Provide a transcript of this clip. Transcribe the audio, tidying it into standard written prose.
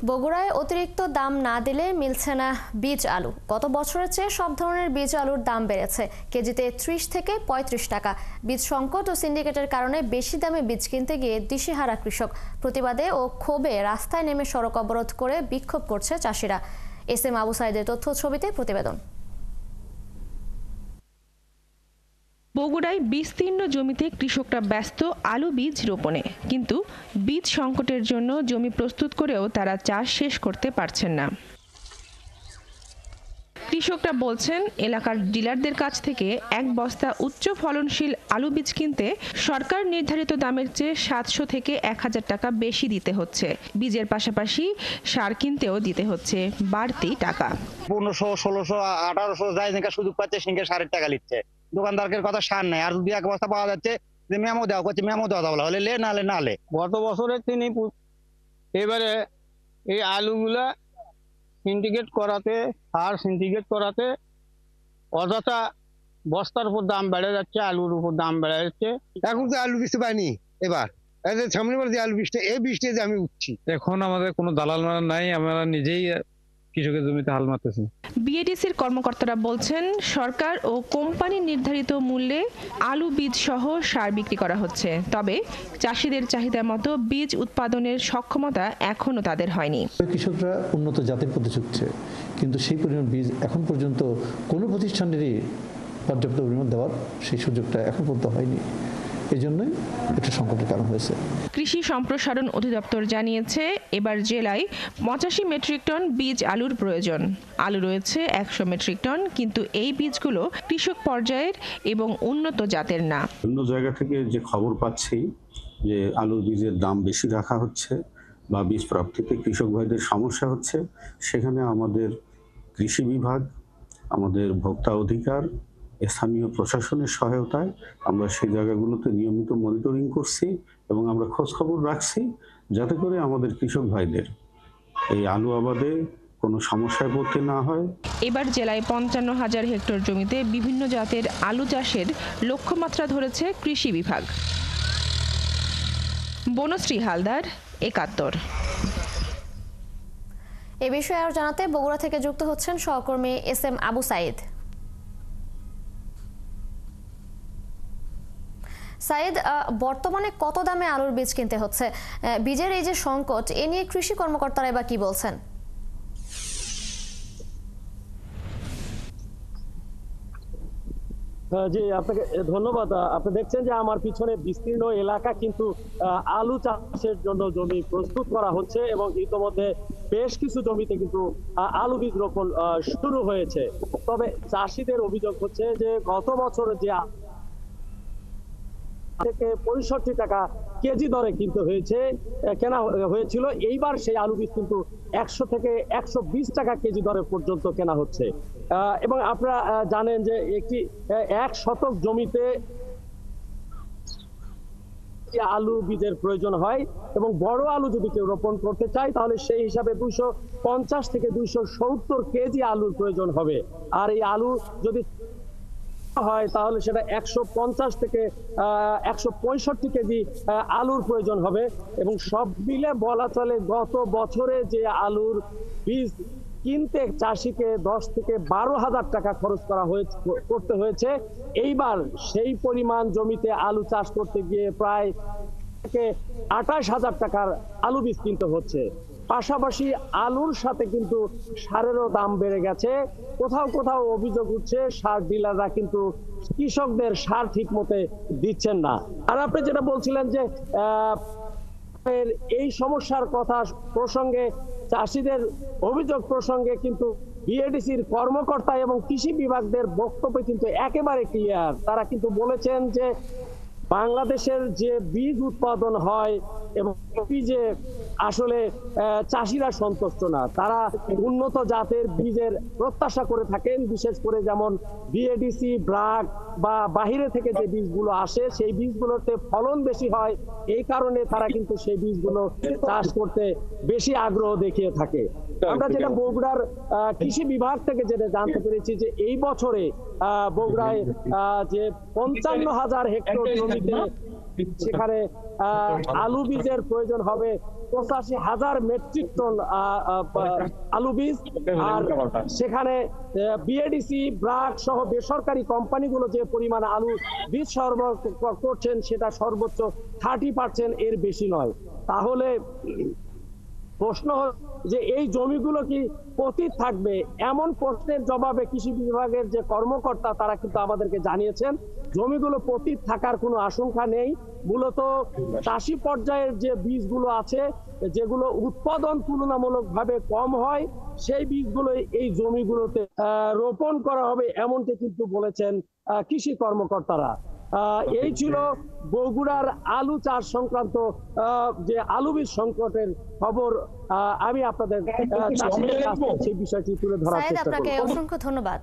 বগুড়ায় অতিরিক্ত দাম না দিলে মিলছে না বীজ আলু। গত বছরের চেয়ে সব ধরনের বীজ আলুর দাম বেড়েছে, কেজিতে ৩০ থেকে ৩৫ টাকা। বীজ সংকট ও সিন্ডিকেটের কারণে বেশি দামে বীজ কিনতে গিয়ে দিশেহারা কৃষক। প্রতিবাদে ও ক্ষোভে রাস্তায় নেমে সড়ক অবরোধ করে বিক্ষোভ করছে চাষিরা। এস.এম. আবু সাইদের তথ্য ছবিতে প্রতিবেদন। বগুড়ায় বিস্তীর্ণ জমিতে কৃষকরা ব্যস্ত আলু বীজ রোপণে, কিন্তু বীজ সংকটের জন্য জমি প্রস্তুত করেও তারা চাষ শেষ করতে পারছেন না। কৃষকরা বলছেন, এলাকার ডিলারদের কাছ থেকে এক বস্তা উচ্চ ফলনশীল আলু বীজ কিনতে সরকার নির্ধারিত দামের চেয়ে ৭০০ থেকে ১০০০ টাকা বেশি দিতে হচ্ছে। বীজের পাশাপাশি সার কিনতেও দিতে হচ্ছে বাড়তি টাকা। ১৫০০, ১৬০০, ১৮০০ যাই নাকি সুযোগ পাচ্ছে সিংহে সারের টাকা নিচ্ছে। দোকানদারের কথা সার নাই, আর যদি এক বস্তা পাওয়া যাচ্ছে যে মেমো দেওয়া করছে, মেমো দেওয়া যাবে হলে লে নালে নালে। গত বছরের তিনি এবারে এই আলুগুলা সিন্ডিকেট করাতে, সার সিন্ডিকেট করাতে অযথা বস্তার উপর দাম বেড়ে যাচ্ছে, আলুর উপর দাম বেড়ে যাচ্ছে। এখন তো আলু বীজতে পাইনি, এবার সামনে বার যে আলু বীজটা, এই বীজটা যে আমি উঠছি। এখন আমাদের কোনো দালাল মারা নাই, আমরা নিজেই কৃষকের জমিতে হাল মারতেছি। বিএডিসির কর্মকর্তারা বলছেন, সরকার ও কোম্পানি নির্ধারিত মূল্যে আলু বীজ সহ সার বিক্রি করা হচ্ছে, তবে চাষিদের চাহিদা মতো বীজ উৎপাদনের সক্ষমতা এখনো তাদের হয়নি। কৃষকরা উন্নত জাতের পথে ছুটছে, কিন্তু সেই পরিমাণ বীজ এখন পর্যন্ত কোনো প্রতিষ্ঠানেরই পর্যাপ্ত পরিমাণ দেওয়ার সেই সুযোগটা এখন পর্যন্ত হয়নি। এই জন্যই এটা সংকটের কারণ হয়েছে। কৃষি সম্প্রসারণ অধিদপ্তর জানিয়েছে, এবার জেলায় ৮৫ মেট্রিক টন বীজ আলুর প্রয়োজন। আলু রয়েছে ১০০ মেট্রিক টন, কিন্তু এই বীজগুলো কৃষক পর্যায়ের এবং উন্নত জাতের না। অন্য জায়গা থেকে যে খবর পাচ্ছি যে আলুর বীজের দাম বেশি রাখা হচ্ছে বা বীজ প্রাপ্তিতে কৃষক ভাইদের সমস্যা হচ্ছে, সেখানে আমাদের কৃষি বিভাগ, আমাদের ভোক্তা অধিকার, স্থানীয় প্রশাসনের সহায়তায় আমরা সেই জায়গাগুলোতে নিয়মিত মনিটরিং করছি এবং আমরা খোঁজ খবর রাখছি, যাতে করে আমাদের কৃষক ভাইদের এই আলু আবাদে কোনো সমস্যায় পড়তে না হয়। এবার জেলায় ৫৫,০০০ হেক্টর জমিতে বিভিন্ন জাতের আলু চাষের লক্ষ্যমাত্রা ধরেছে কৃষি বিভাগ। বনশ্রী হালদার, ৭১। এ বিষয়ে আরো জানাতে বগুড়া থেকে যুক্ত হচ্ছেন সহকর্মী এস.এম. আবু সাইদ। সাইদ, বর্তমানে কত দামে আলুর বীজ কিনতে হচ্ছে? বীজের এই যে সংকট, এ নিয়ে কৃষি কর্মকর্তারা এবার কি বলছেন? জি, আপনাকে ধন্যবাদ। আপনি দেখছেন যে আমার পিছনে বিস্তীর্ণ এলাকা কিন্তু আলু চাষের জন্য জমি প্রস্তুত করা হচ্ছে এবং ইতোমধ্যে বেশ কিছু জমিতে কিন্তু আলু বীজ রোপণ শুরু হয়েছে। তবে চাষিদের অভিযোগ হচ্ছে যে গত বছর যে থেকে ৬৫ টাকা কেজি দরে কিনতে হয়েছে, কেনা হয়েছিল, এইবার সেই আলু বীজ কিন্তু ১০০ থেকে ১২০ টাকা কেজি দরে পর্যন্ত কেনা হচ্ছে। এবং আপনারা জানেন যে একটি ১ শতক জমিতে আলু বীজের প্রয়োজন হয় এবং বড় আলু যদি কেউ রোপণ করতে চায় তাহলে সেই হিসাবে ২৫০ থেকে ২৭০ কেজি আলুর প্রয়োজন হবে। আর এই আলু যদি হয় তাহলে সেটা ১৫০ থেকে ১৬৫ কেজি আলুর প্রয়োজন হবে। এবং সব মিলে বলা চলে গত বছরে যে আলুর বীজ কিনতে চাষিকে ১০ থেকে ১২,০০০ টাকা খরচ করতে হয়েছে, এইবার সেই পরিমাণ জমিতে আলু চাষ করতে গিয়ে প্রায় ২৮,০০০ টাকার আলু বীজ কিনতে হচ্ছে। পাশাপাশি আলুর সাথে কিন্তু সারেরও দাম বেড়ে গেছে। কোথাও কোথাও অভিযোগ উঠছে সার ডিলাররা কিন্তু কৃষকদের সার ঠিক মতো দিচ্ছেন না। আর আপনি যেটা বলছিলেন যে এই সমস্যার কথা প্রসঙ্গে, চাষিদের অভিযোগ প্রসঙ্গে কিন্তু বিএডিসির কর্মকর্তা এবং কৃষি বিভাগদের বক্তব্য কিন্তু একেবারে ক্লিয়ার। তারা কিন্তু বলেছেন যে বাংলাদেশের যে বীজ উৎপাদন হয় এবং বীজে আসলে চাষিরা সন্তুষ্ট না, তারা উন্নত জাতের বীজের প্রত্যাশা করে থাকেন। বিশেষ করে যেমন বিএডিসি, ব্রাক বা বাহিরে থেকে যে বীজগুলো আসে সেই বীজগুলোতে ফলন বেশি হয়, এই কারণে তারা কিন্তু সেই বীজগুলো চাষ করতে বেশি আগ্রহ দেখিয়ে থাকে। আমরা যেটা বগুড়ার কৃষি বিভাগ থেকে যেটা জানতে পেরেছি যে এই বছরে বগুড়ায় যে ৫৫,০০০ হেক্টর জমিতে সেখানে আলু বীজের প্রয়োজন হবে 85,000 মেট্রিক টন আলু বীজ। আর সেখানে বিএডিসি, ব্র্যাক সহ বেসরকারি কোম্পানিগুলো যে পরিমাণ আলু বীজ সরবরাহ করছেন সেটা সর্বোচ্চ 30% এর বেশি নয়। তাহলে প্রশ্ন যে এই জমিগুলো কি পতিত থাকবে, এমন প্রশ্নের জবাবে কৃষি বিভাগের যে কর্মকর্তা তারা কিন্তু আমাদেরকে জানিয়েছেন জমিগুলো পতিত থাকার কোনো আশঙ্কা নেই। মূলত চাষি পর্যায়ের যে বীজগুলো আছে যেগুলো উৎপাদন তুলনামূলকভাবে কম হয় সেই বীজগুলো এই জমিগুলোতে রোপণ করা হবে, এমনটি কিন্তু বলেছেন কৃষি কর্মকর্তারা। এই ছিল বগুড়ার আলু চাষ সংক্রান্ত যে আলু বীজ সংকটের খবর। আমি আপনাদের সেই বিষয়টি তুলে ধরার চেষ্টা করব। আপনাকে অসংখ্য ধন্যবাদ।